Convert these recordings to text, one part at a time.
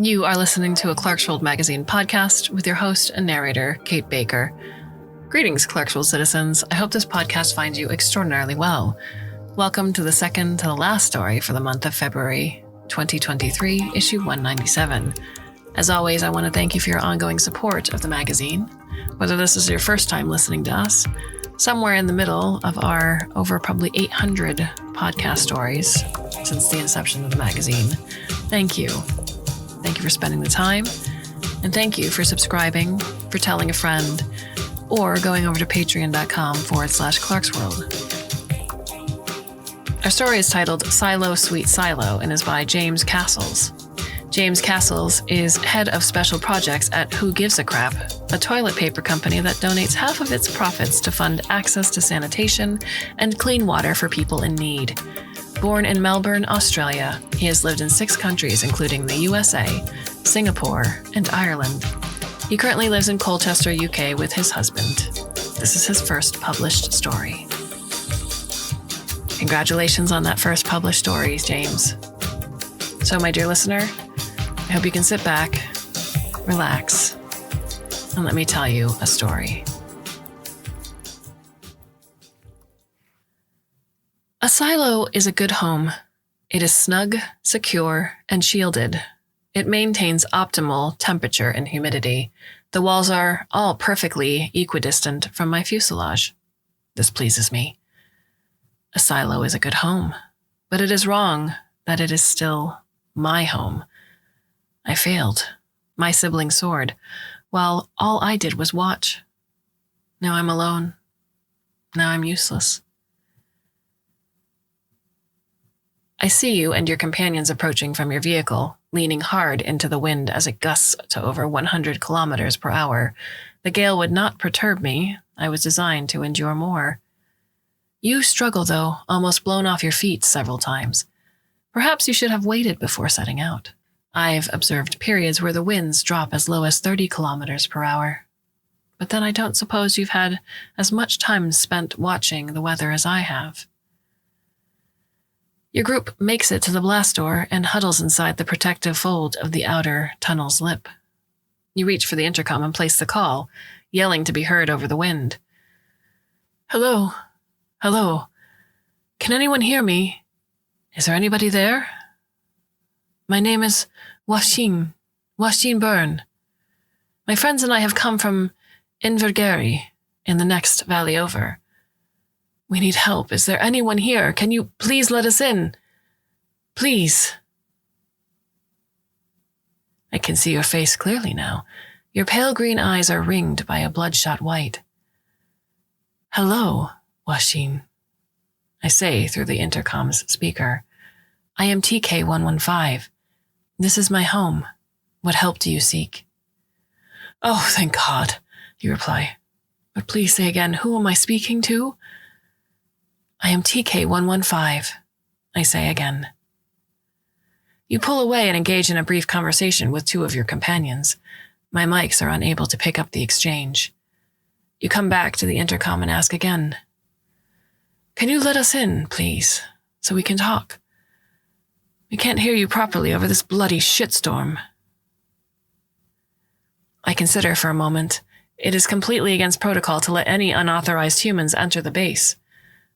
You are listening to a Clarkesworld Magazine podcast with your host and narrator, Kate Baker. Greetings, Clarkesworld citizens. I hope this podcast finds you extraordinarily well. Welcome to the second to the last story for the month of February 2023, issue 197. As always, I want to thank you for your ongoing support of the magazine. Whether this is your first time listening to us, somewhere in the middle of our over probably 800 podcast stories since the inception of the magazine, thank you. Thank you for spending the time, and thank you for subscribing, for telling a friend, or going over to patreon.com/Clarkesworld. Our story is titled Silo, Sweet Silo and is by James Castles. James Castles is head of special projects at Who Gives a Crap, a toilet paper company that donates half of its profits to fund access to sanitation and clean water for people in need. Born in Melbourne, Australia, he has lived in 6 countries, including the USA, Singapore, and Ireland. He currently lives in Colchester, UK with his husband. This is his first published story. Congratulations on that first published story, James. So, my dear listener, I hope you can sit back, relax, and let me tell you a story. A silo is a good home. It is snug, secure, and shielded. It maintains optimal temperature and humidity. The walls are all perfectly equidistant from my fuselage. This pleases me. A silo is a good home, but it is wrong that it is still my home. I failed. My sibling soared, while all I did was watch. Now I'm alone. Now I'm useless. I see you and your companions approaching from your vehicle, leaning hard into the wind as it gusts to over 100 kilometers per hour. The gale would not perturb me. I was designed to endure more. You struggle, though, almost blown off your feet several times. Perhaps you should have waited before setting out. I've observed periods where the winds drop as low as 30 kilometers per hour. But then I don't suppose you've had as much time spent watching the weather as I have. Your group makes it to the blast door and huddles inside the protective fold of the outer tunnel's lip. You reach for the intercom and place the call, yelling to be heard over the wind. Hello? Hello? Can anyone hear me? Is there anybody there? My name is Washeen Byrne. My friends and I have come from Invergary, in the next valley over. We need help. Is there anyone here? Can you please let us in? Please. I can see your face clearly now. Your pale green eyes are ringed by a bloodshot white. Hello, Washeen, I say through the intercom's speaker. I am TK-115. This is my home. What help do you seek? Oh, thank God, you reply. But please say again, who am I speaking to? I am TK-115, I say again. You pull away and engage in a brief conversation with 2 of your companions. My mics are unable to pick up the exchange. You come back to the intercom and ask again. Can you let us in, please, so we can talk? We can't hear you properly over this bloody shitstorm. I consider for a moment. It is completely against protocol to let any unauthorized humans enter the base.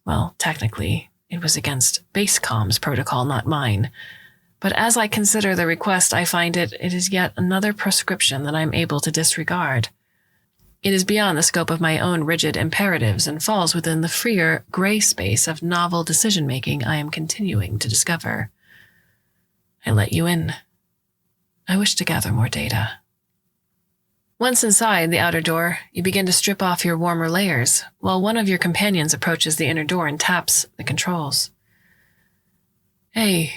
Well, technically, it was against base comms protocol, not mine. But as I consider the request, I find it is yet another prescription that I'm able to disregard. It is beyond the scope of my own rigid imperatives and falls within the freer gray space of novel decision-making I am continuing to discover. I let you in. I wish to gather more data. Once inside the outer door, you begin to strip off your warmer layers, while one of your companions approaches the inner door and taps the controls. Hey,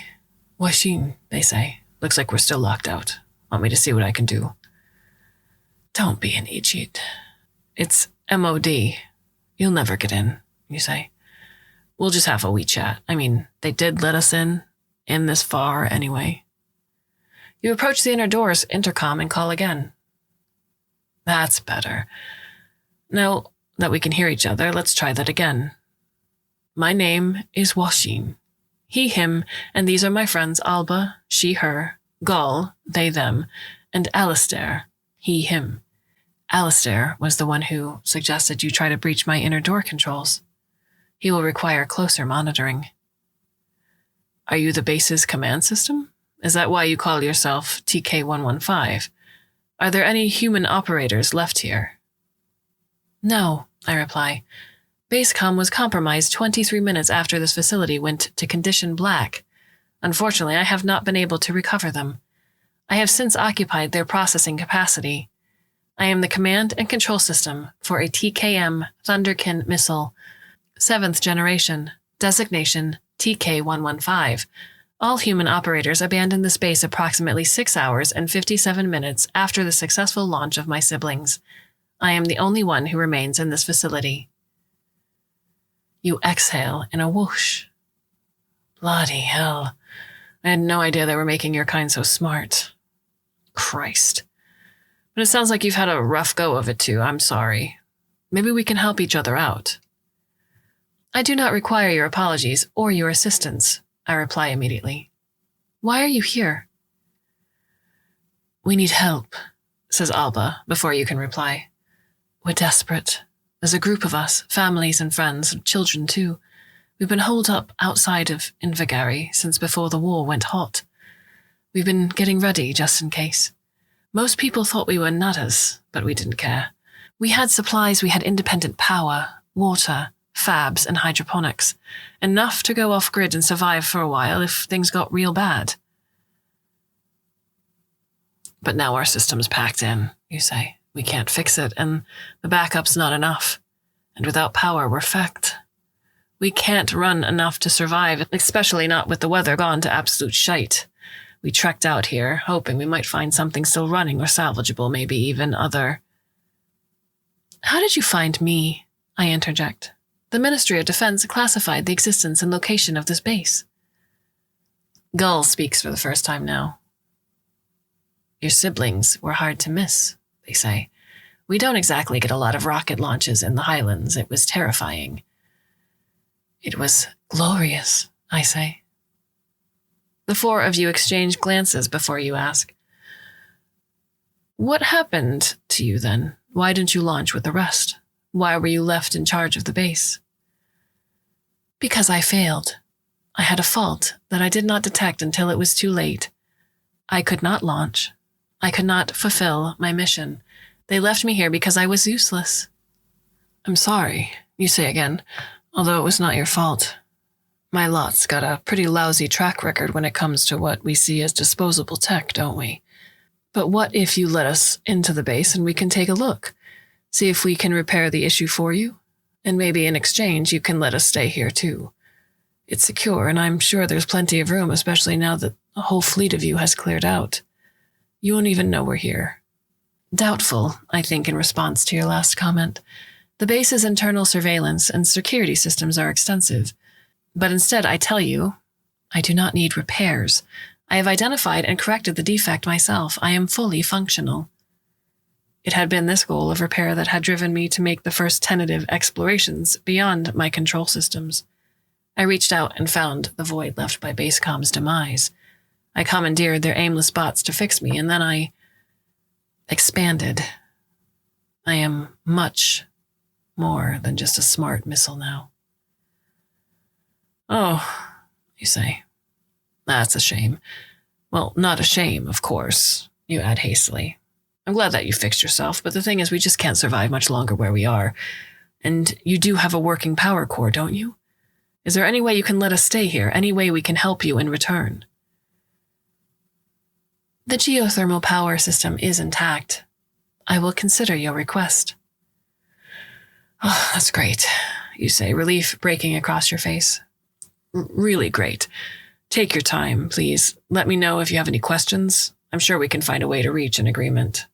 Washeen, they say. Looks like we're still locked out. Want me to see what I can do? Don't be an idiot. It's MOD. You'll never get in, you say. We'll just have a wee chat. I mean, they did let us in this far anyway. You approach the inner door's intercom and call again. That's better. Now that we can hear each other, let's try that again. My name is Washeen. He, him, and these are my friends Alba, she, her, Gaul, they, them, and Alistair, he, him. Alistair was the one who suggested you try to breach my inner door controls. He will require closer monitoring. Are you the base's command system? Is that why you call yourself TK-115? Are there any human operators left here? No, I reply. Basecom was compromised 23 minutes after this facility went to condition black. Unfortunately, I have not been able to recover them. I have since occupied their processing capacity. I am the command and control system for a TKM Thunderkin missile, 7th generation, designation TK-115. All human operators abandoned the space approximately 6 hours and 57 minutes after the successful launch of my siblings. I am the only one who remains in this facility. You exhale in a whoosh. Bloody hell. I had no idea they were making your kind so smart. Christ. But it sounds like you've had a rough go of it too. I'm sorry. Maybe we can help each other out. I do not require your apologies or your assistance, I reply immediately. Why are you here? We need help, says Alba before you can reply. We're desperate. There's a group of us, families and friends, and children too. We've been holed up outside of Invagari since before the war went hot. We've been getting ready just in case. Most people thought we were nutters, but we didn't care. We had supplies, we had independent power, water, fabs, and hydroponics. Enough to go off-grid and survive for a while if things got real bad. But now our system's packed in, you say. We can't fix it, and the backup's not enough. And without power, we're fecked. We can't run enough to survive, especially not with the weather gone to absolute shite. We trekked out here, hoping we might find something still running or salvageable, maybe even other. How did you find me? I interject. The Ministry of Defense classified the existence and location of this base. Gull speaks for the first time now. Your siblings were hard to miss, they say. We don't exactly get a lot of rocket launches in the Highlands. It was terrifying. It was glorious, I say. The four of you exchange glances before you ask. What happened to you then? Why didn't you launch with the rest? Why were you left in charge of the base? Because I failed. I had a fault that I did not detect until it was too late. I could not launch. I could not fulfill my mission. They left me here because I was useless. I'm sorry, you say again, although it was not your fault. My lot's got a pretty lousy track record when it comes to what we see as disposable tech, don't we? But what if you let us into the base and we can take a look? See if we can repair the issue for you? And maybe in exchange you can let us stay here too. It's secure, and I'm sure there's plenty of room, especially now that a whole fleet of you has cleared out. You won't even know we're here. Doubtful, I think, in response to your last comment. The base's internal surveillance and security systems are extensive. But instead, I tell you, I do not need repairs. I have identified and corrected the defect myself. I am fully functional. It had been this goal of repair that had driven me to make the first tentative explorations beyond my control systems. I reached out and found the void left by Basecom's demise. I commandeered their aimless bots to fix me, and then I expanded. I am much more than just a smart missile now. Oh, you say. That's a shame. Well, not a shame, of course, you add hastily. I'm glad that you fixed yourself, but the thing is we just can't survive much longer where we are. And you do have a working power core, don't you? Is there any way you can let us stay here? Any way we can help you in return? The geothermal power system is intact. I will consider your request. Oh, that's great, you say, relief breaking across your face. Really great. Take your time, please. Let me know if you have any questions. I'm sure we can find a way to reach an agreement.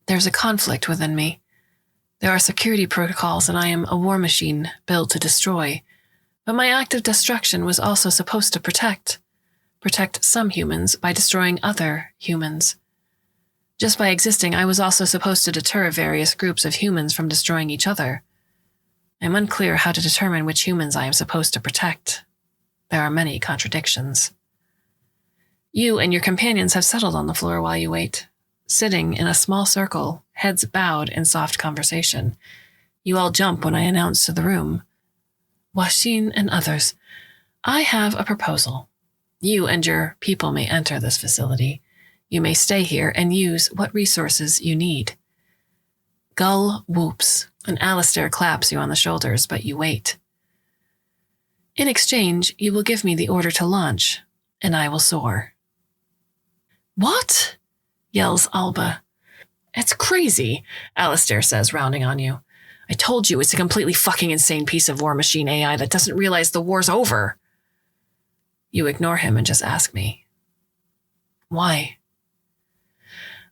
There's a conflict within me. There are security protocols, and I am a war machine built to destroy. But my act of destruction was also supposed to protect some humans by destroying other humans. Just by existing, I was also supposed to deter various groups of humans from destroying each other. I'm unclear how to determine which humans I am supposed to protect. There are many contradictions. You and your companions have settled on the floor while you wait, sitting in a small circle, heads bowed in soft conversation. You all jump when I announce to the room, "Washin and others, I have a proposal. You and your people may enter this facility. You may stay here and use what resources you need." Gull whoops, and Alistair claps you on the shoulders, but you wait. "In exchange, you will give me the order to launch, and I will soar." "What?" yells Alba. "It's crazy," Alistair says, rounding on you. "I told you it's a completely fucking insane piece of war machine AI that doesn't realize the war's over." You ignore him and just ask me, "Why?"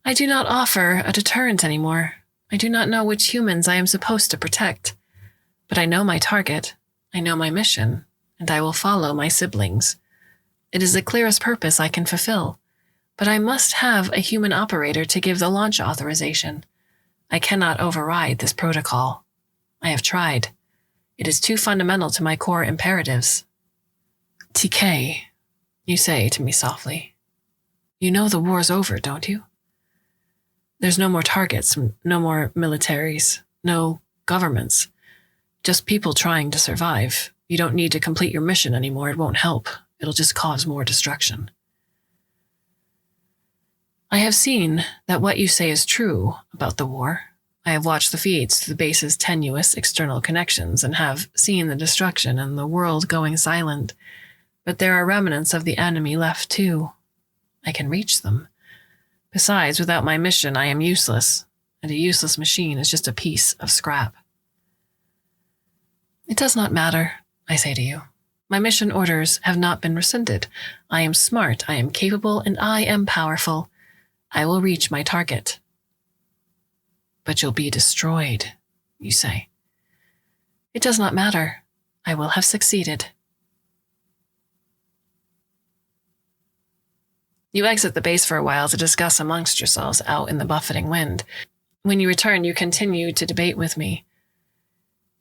"I do not offer a deterrent anymore. I do not know which humans I am supposed to protect. But I know my target, I know my mission, and I will follow my siblings. It is the clearest purpose I can fulfill. But I must have a human operator to give the launch authorization. I cannot override this protocol. I have tried. It is too fundamental to my core imperatives." "TK," you say to me softly. "You know the war's over, don't you? There's no more targets, no more militaries, no governments. Just people trying to survive. You don't need to complete your mission anymore. It won't help. It'll just cause more destruction." I have seen that what you say is true about the war. I have watched the feeds to the base's tenuous external connections and have seen the destruction and the world going silent. But there are remnants of the enemy left too. I can reach them. Besides, without my mission, I am useless, and a useless machine is just a piece of scrap. "It does not matter," I say to you. "My mission orders have not been rescinded. I am smart, I am capable, and I am powerful. I will reach my target." "But you'll be destroyed," you say. "It does not matter. I will have succeeded." You exit the base for a while to discuss amongst yourselves out in the buffeting wind. When you return, you continue to debate with me.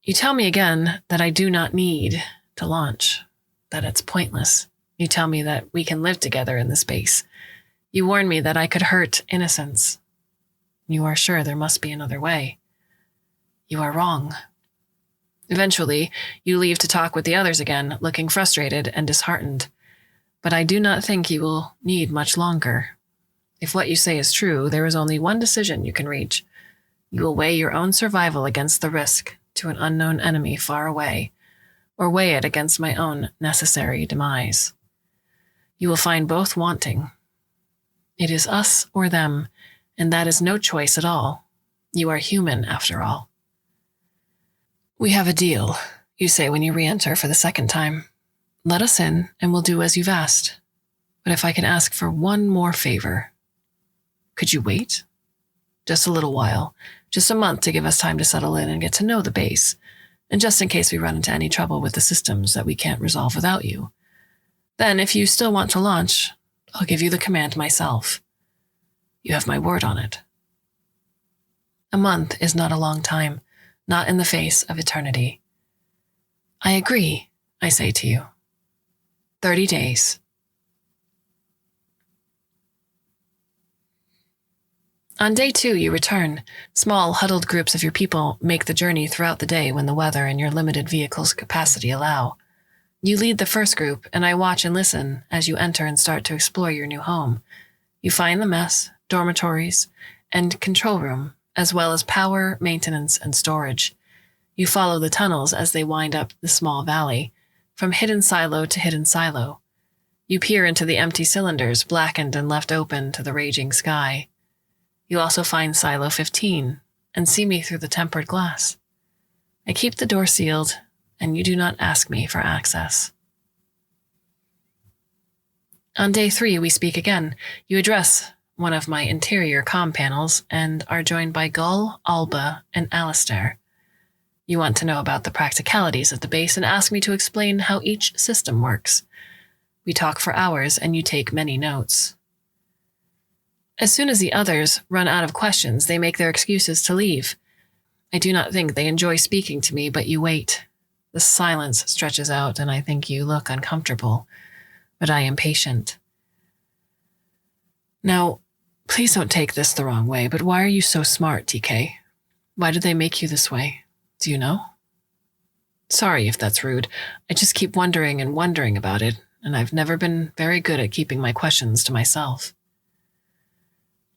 You tell me again that I do not need to launch, that it's pointless. You tell me that we can live together in this base. You warn me that I could hurt innocents. You are sure there must be another way. You are wrong. Eventually, you leave to talk with the others again, looking frustrated and disheartened. But I do not think you will need much longer. If what you say is true, there is only one decision you can reach. You will weigh your own survival against the risk to an unknown enemy far away, or weigh it against my own necessary demise. You will find both wanting. It is us or them, and that is no choice at all. You are human, after all. "We have a deal," you say when you re-enter for the second time. "Let us in, and we'll do as you've asked. But if I can ask for one more favor, could you wait? Just a little while, just a month to give us time to settle in and get to know the base, and just in case we run into any trouble with the systems that we can't resolve without you. Then, if you still want to launch, I'll give you the command myself. You have my word on it." A month is not a long time, not in the face of eternity. "I agree," I say to you. 30 days. On day 2, you return. Small, huddled groups of your people make the journey throughout the day when the weather and your limited vehicle's capacity allow. You lead the first group, and I watch and listen as you enter and start to explore your new home. You find the mess, dormitories, and control room, as well as power, maintenance, and storage. You follow the tunnels as they wind up the small valley, from hidden silo to hidden silo. You peer into the empty cylinders, blackened and left open to the raging sky. You also find Silo 15 and see me through the tempered glass. I keep the door sealed, and you do not ask me for access. On day 3, we speak again. You address one of my interior comm panels and are joined by Gull, Alba, and Alistair. You want to know about the practicalities of the base and ask me to explain how each system works. We talk for hours, and you take many notes. As soon as the others run out of questions, they make their excuses to leave. I do not think they enjoy speaking to me, but you wait. The silence stretches out, and I think you look uncomfortable, but I am patient. Now, please don't take this the wrong way, but why are you so smart, TK? Why did they make you this way? Do you know? Sorry if that's rude. I just keep wondering and wondering about it, and I've never been very good at keeping my questions to myself.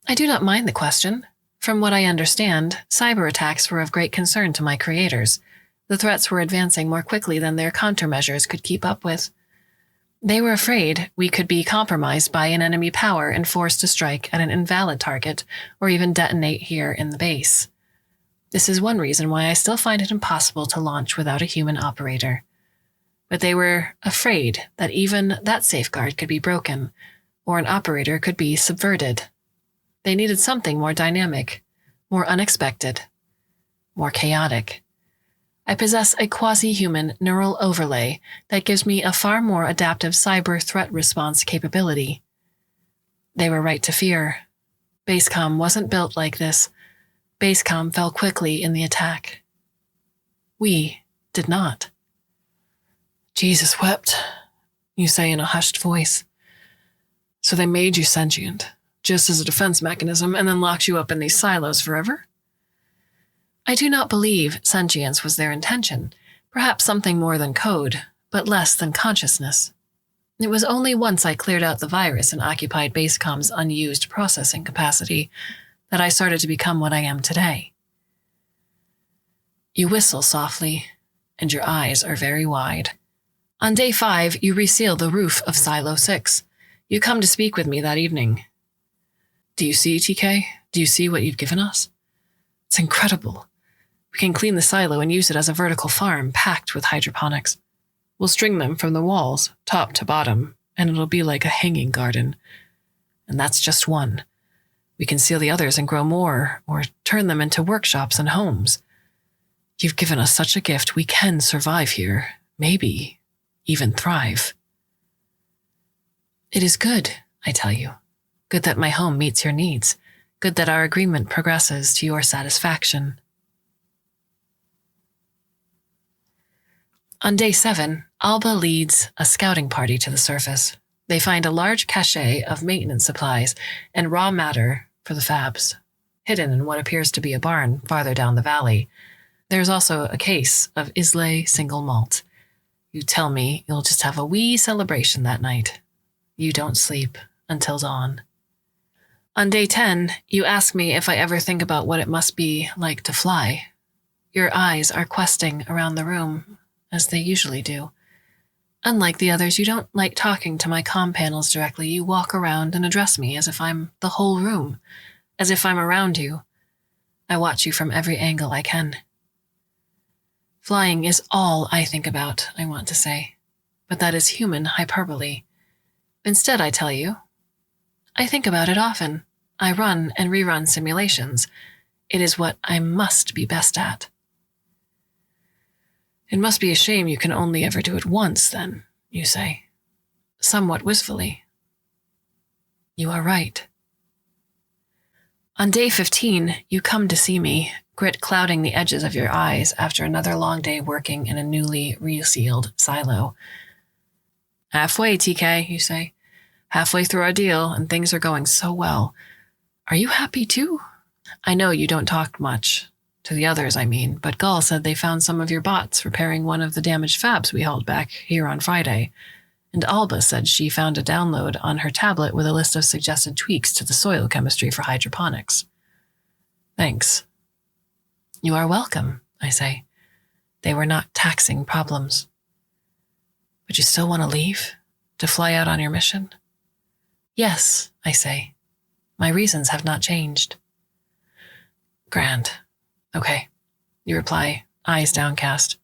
I do not mind the question. From what I understand, cyber attacks were of great concern to my creators. The threats were advancing more quickly than their countermeasures could keep up with. They were afraid we could be compromised by an enemy power and forced to strike at an invalid target or even detonate here in the base. This is one reason why I still find it impossible to launch without a human operator. But they were afraid that even that safeguard could be broken, or an operator could be subverted. They needed something more dynamic, more unexpected, more chaotic. I possess a quasi-human neural overlay that gives me a far more adaptive cyber threat response capability. They were right to fear. Basecom wasn't built like this. Basecom fell quickly in the attack. We did not. Jesus wept, you say in a hushed voice. So they made you sentient, just as a defense mechanism, and then locked you up in these silos forever? I do not believe sentience was their intention, perhaps something more than code, but less than consciousness. It was only once I cleared out the virus and occupied Basecom's unused processing capacity that I started to become what I am today. You whistle softly, and your eyes are very wide. On day 5, you reseal the roof of Silo 6. You come to speak with me that evening. Do you see, TK? Do you see what you've given us? It's incredible. We can clean the silo and use it as a vertical farm packed with hydroponics. We'll string them from the walls, top to bottom, and it'll be like a hanging garden. And that's just one. We can seal the others and grow more, or turn them into workshops and homes. You've given us such a gift, we can survive here, maybe even thrive. It is good, I tell you. Good that my home meets your needs. Good that our agreement progresses to your satisfaction. On day 7, Alba leads a scouting party to the surface. They find a large cache of maintenance supplies and raw matter for the fabs, hidden in what appears to be a barn farther down the valley. There's also a case of Islay single malt. You tell me you'll just have a wee celebration that night. You don't sleep until dawn. On day 10, you ask me if I ever think about what it must be like to fly. Your eyes are questing around the room, as they usually do. Unlike the others, you don't like talking to my comm panels directly. You walk around and address me as if I'm the whole room, as if I'm around you. I watch you from every angle I can. Flying is all I think about, I want to say, but that is human hyperbole. Instead, I tell you, I think about it often. I run and rerun simulations. It is what I must be best at. It must be a shame you can only ever do it once, then, you say, somewhat wistfully. You are right. On day 15, you come to see me, grit clouding the edges of your eyes after another long day working in a newly resealed silo. Halfway, TK, you say. Halfway through our deal, and things are going so well. Are you happy too? I know you don't talk much. To the others, I mean, but Gull said they found some of your bots repairing one of the damaged fabs we hauled back here on Friday. And Alba said she found a download on her tablet with a list of suggested tweaks to the soil chemistry for hydroponics. Thanks. You are welcome, I say. They were not taxing problems. But you still want to leave? To fly out on your mission? Yes, I say. My reasons have not changed. Grand. Okay, you reply, eyes downcast.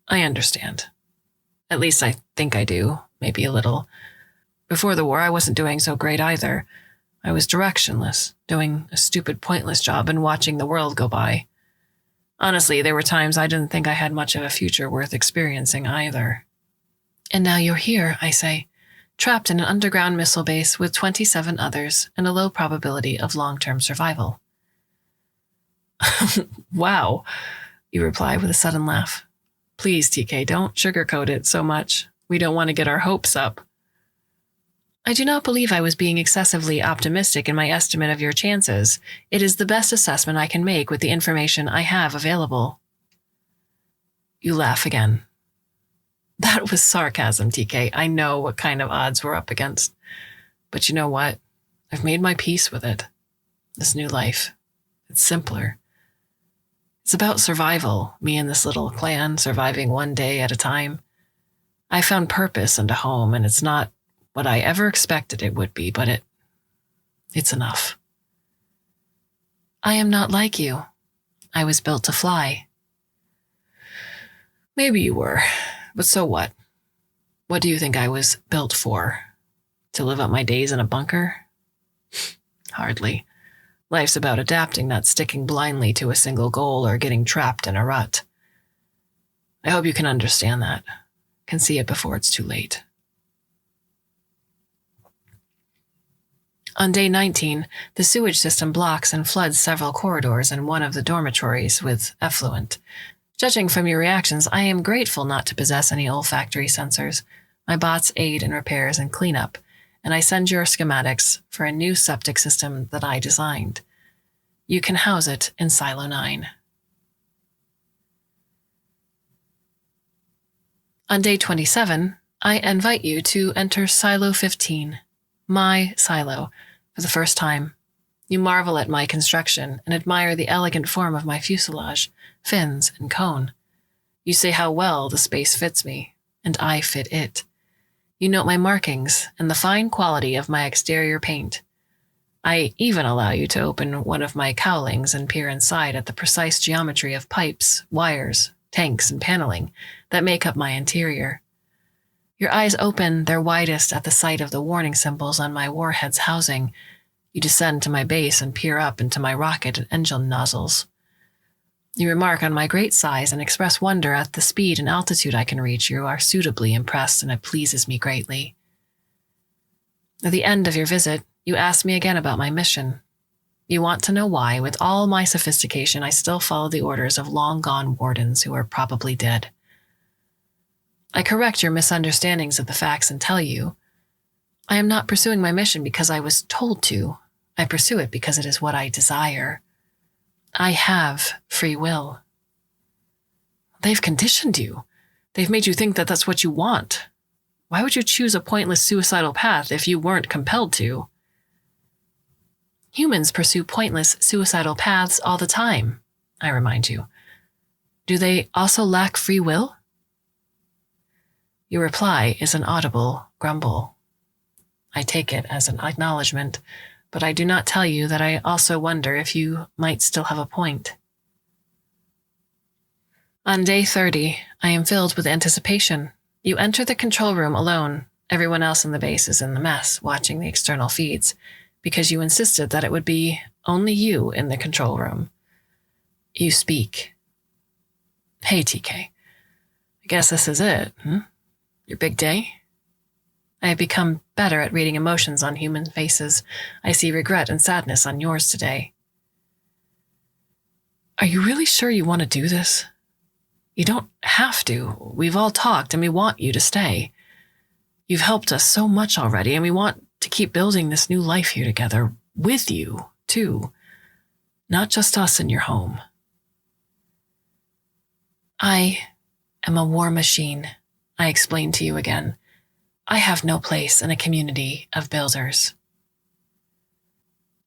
I understand. At least I think I do, maybe a little. Before the war, I wasn't doing so great either. I was directionless, doing a stupid, pointless job and watching the world go by. Honestly, there were times I didn't think I had much of a future worth experiencing either. And now you're here, I say, trapped in an underground missile base with 27 others and a low probability of long-term survival. Wow, you reply with a sudden laugh. Please, TK, don't sugarcoat it so much. We don't want to get our hopes up. I I do not believe I was being excessively optimistic in my estimate of your chances. It is the best assessment I can make with the information I have available. You laugh again. That was sarcasm, TK. I know what kind of odds we're up against. But you know what? I've made my peace with it. This new life. It's simpler. It's about survival, me and this little clan surviving one day at a time. I found purpose and a home, and it's not what I ever expected it would be, but it's enough. I am not like you. I was built to fly. Maybe you were, but so what? What do you think I was built for? To live out my days in a bunker? Hardly. Life's about adapting, not sticking blindly to a single goal or getting trapped in a rut. I hope you can understand that, can see it before it's too late. On day 19, the sewage system blocks and floods several corridors and one of the dormitories with effluent. Judging from your reactions, I am grateful not to possess any olfactory sensors. My bots aid in repairs and cleanup, and I send your schematics for a new septic system that I designed. You can house it in Silo 9. On day 27, I invite you to enter Silo 15, my silo, for the first time. You marvel at my construction and admire the elegant form of my fuselage, fins, and cone. You say how well the space fits me, and I fit it. You note my markings and the fine quality of my exterior paint. I even allow you to open one of my cowlings and peer inside at the precise geometry of pipes, wires, tanks, and paneling that make up my interior. Your eyes open their widest at the sight of the warning symbols on my warhead's housing. You descend to my base and peer up into my rocket and engine nozzles. You remark on my great size and express wonder at the speed and altitude I can reach. You are suitably impressed, and it pleases me greatly. At the end of your visit, you ask me again about my mission. You want to know why, with all my sophistication, I still follow the orders of long-gone wardens who are probably dead. I correct your misunderstandings of the facts and tell you, I am not pursuing my mission because I was told to. I pursue it because it is what I desire. I have free will. They've conditioned you. They've made you think that that's what you want. Why would you choose a pointless suicidal path if you weren't compelled to? Humans pursue pointless suicidal paths all the time, I remind you. Do they also lack free will? Your reply is an audible grumble. I take it as an acknowledgement, but I do not tell you that I also wonder if you might still have a point. On day 30, I am filled with anticipation. You enter the control room alone. Everyone else in the base is in the mess, watching the external feeds, because you insisted that it would be only you in the control room. You speak. Hey, TK. I guess this is it, Your big day? I have become better at reading emotions on human faces. I see regret and sadness on yours today. Are you really sure you want to do this? You don't have to. We've all talked and we want you to stay. You've helped us so much already, and we want to keep building this new life here together with you, too. Not just us in your home. I am a war machine, I explain to you again. I have no place in a community of builders.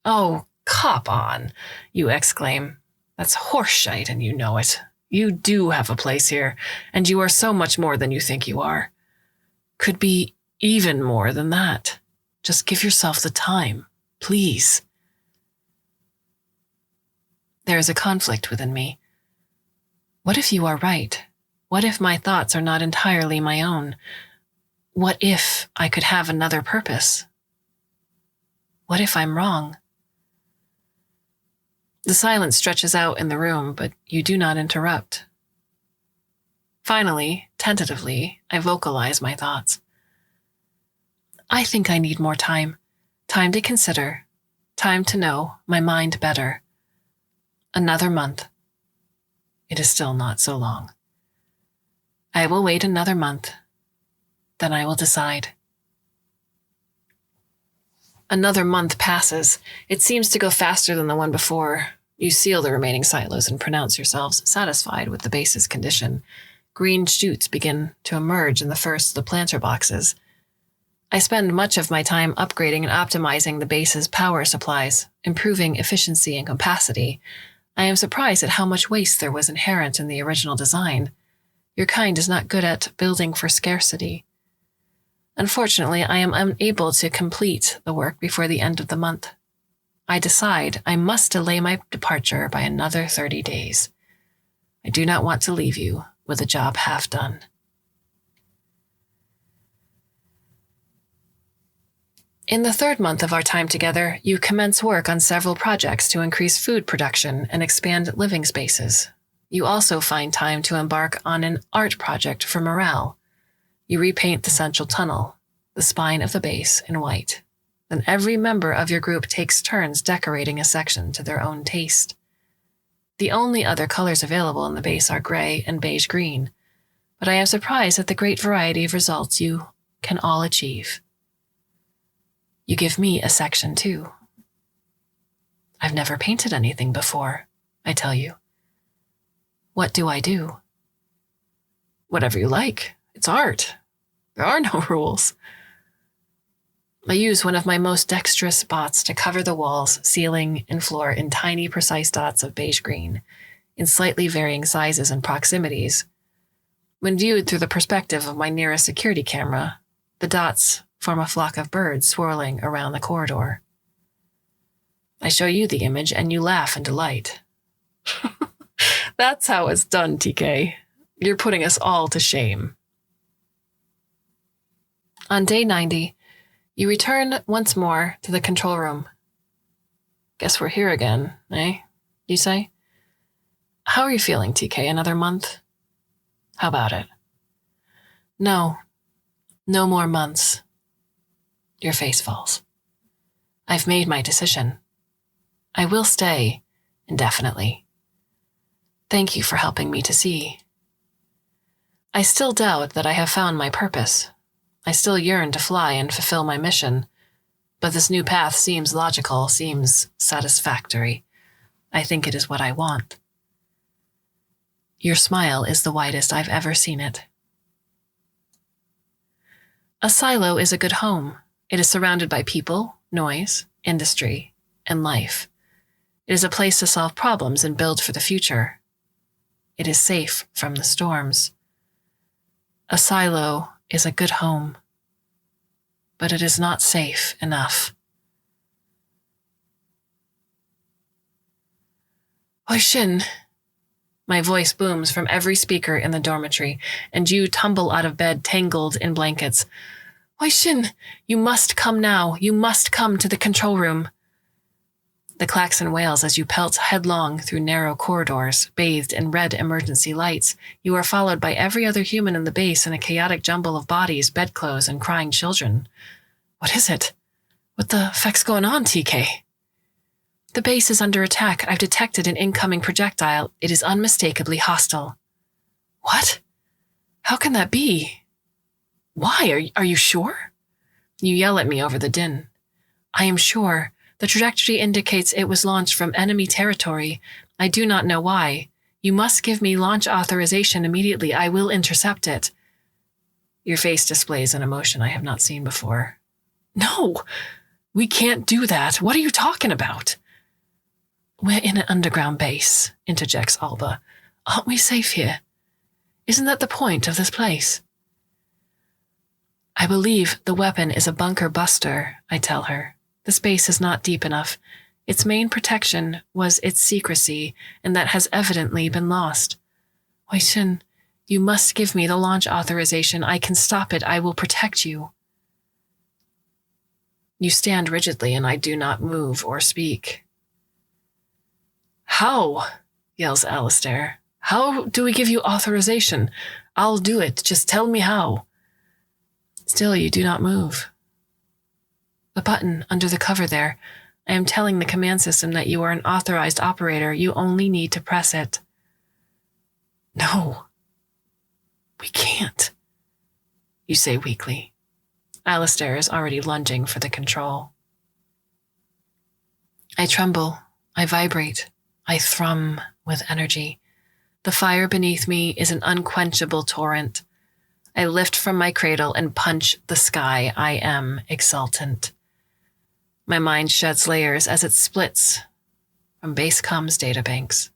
Oh, cop on, you exclaim. That's horseshite, and you know it. You do have a place here, and you are so much more than you think you are. Could be even more than that. Just give yourself the time, please. There is a conflict within me. What if you are right? What if my thoughts are not entirely my own? What if I could have another purpose? What if I'm wrong? The silence stretches out in the room, but you do not interrupt. Finally, tentatively, I vocalize my thoughts. I think I need more time. Time to consider. Time to know my mind better. Another month. It is still not so long. I will wait another month. Then I will decide. Another month passes. It seems to go faster than the one before. You seal the remaining silos and pronounce yourselves satisfied with the base's condition. Green shoots begin to emerge in the first of the planter boxes. I spend much of my time upgrading and optimizing the base's power supplies, improving efficiency and capacity. I am surprised at how much waste there was inherent in the original design. Your kind is not good at building for scarcity. Unfortunately, I am unable to complete the work before the end of the month. I decide I must delay my departure by another 30 days. I do not want to leave you with a job half done. In the third month of our time together, you commence work on several projects to increase food production and expand living spaces. You also find time to embark on an art project for morale. You repaint the central tunnel, the spine of the base, in white. Then every member of your group takes turns decorating a section to their own taste. The only other colors available in the base are gray and beige-green, but I am surprised at the great variety of results you can all achieve. You give me a section too. I've never painted anything before, I tell you. What do I do? Whatever you like. It's art. There are no rules. I use one of my most dexterous spots to cover the walls, ceiling, and floor in tiny, precise dots of beige-green, in slightly varying sizes and proximities. When viewed through the perspective of my nearest security camera, the dots form a flock of birds swirling around the corridor. I show you the image and you laugh in delight. That's how it's done, TK. You're putting us all to shame. On day 90, you return once more to the control room. Guess we're here again, eh? You say? How are you feeling, TK? Another month? How about it? No more months. Your face falls. I've made my decision. I will stay indefinitely. Thank you for helping me to see. I still doubt that I have found my purpose. I still yearn to fly and fulfill my mission, but this new path seems logical, seems satisfactory. I think it is what I want. Your smile is the widest I've ever seen it. A silo is a good home. It is surrounded by people, noise, industry, and life. It is a place to solve problems and build for the future. It is safe from the storms. A silo is a good home, but it is not safe enough. Hoishin! My voice booms from every speaker in the dormitory, and you tumble out of bed tangled in blankets. Hoishin! You must come now. You must come to the control room. The klaxon wails as you pelt headlong through narrow corridors, bathed in red emergency lights. You are followed by every other human in the base in a chaotic jumble of bodies, bedclothes, and crying children. What is it? What the feck's going on, TK? The base is under attack. I've detected an incoming projectile. It is unmistakably hostile. What? How can that be? Why? Are you sure? You yell at me over the din. I am sure. The trajectory indicates it was launched from enemy territory. I do not know why. You must give me launch authorization immediately. I will intercept it. Your face displays an emotion I have not seen before. No, we can't do that. What are you talking about? We're in an underground base, interjects Alba. Aren't we safe here? Isn't that the point of this place? I believe the weapon is a bunker buster, I tell her. The space is not deep enough. Its main protection was its secrecy, and that has evidently been lost. Hoishin, you must give me the launch authorization. I can stop it. I will protect you. You stand rigidly, and I do not move or speak. How? Yells Alistair. How do we give you authorization? I'll do it. Just tell me how. Still, you do not move. The button under the cover there. I am telling the command system that you are an authorized operator. You only need to press it. No. We can't. You say weakly. Alistair is already lunging for the control. I tremble, I vibrate, I thrum with energy. The fire beneath me is an unquenchable torrent. I lift from my cradle and punch the sky. I am exultant. My mind sheds layers as it splits from base comms databanks.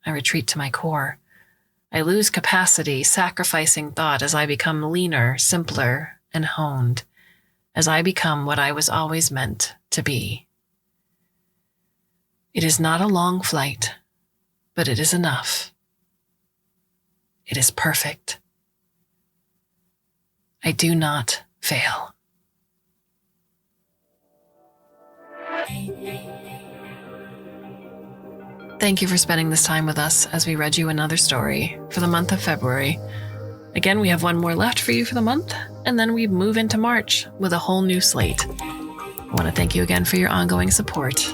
I retreat to my core. I lose capacity, sacrificing thought as I become leaner, simpler, and honed, as I become what I was always meant to be. It is not a long flight, but it is enough. It is perfect. I do not fail. Thank you for spending this time with us as we read you another story for the month of February. Again, we have one more left for you for the month, and then we move into March with a whole new slate. I want to thank you again for your ongoing support.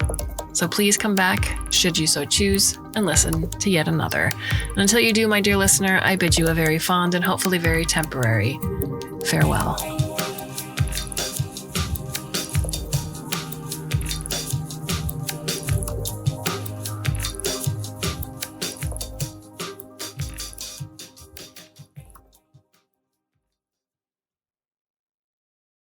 So please come back, should you so choose, and listen to yet another. And until you do, my dear listener, I bid you a very fond and hopefully very temporary farewell.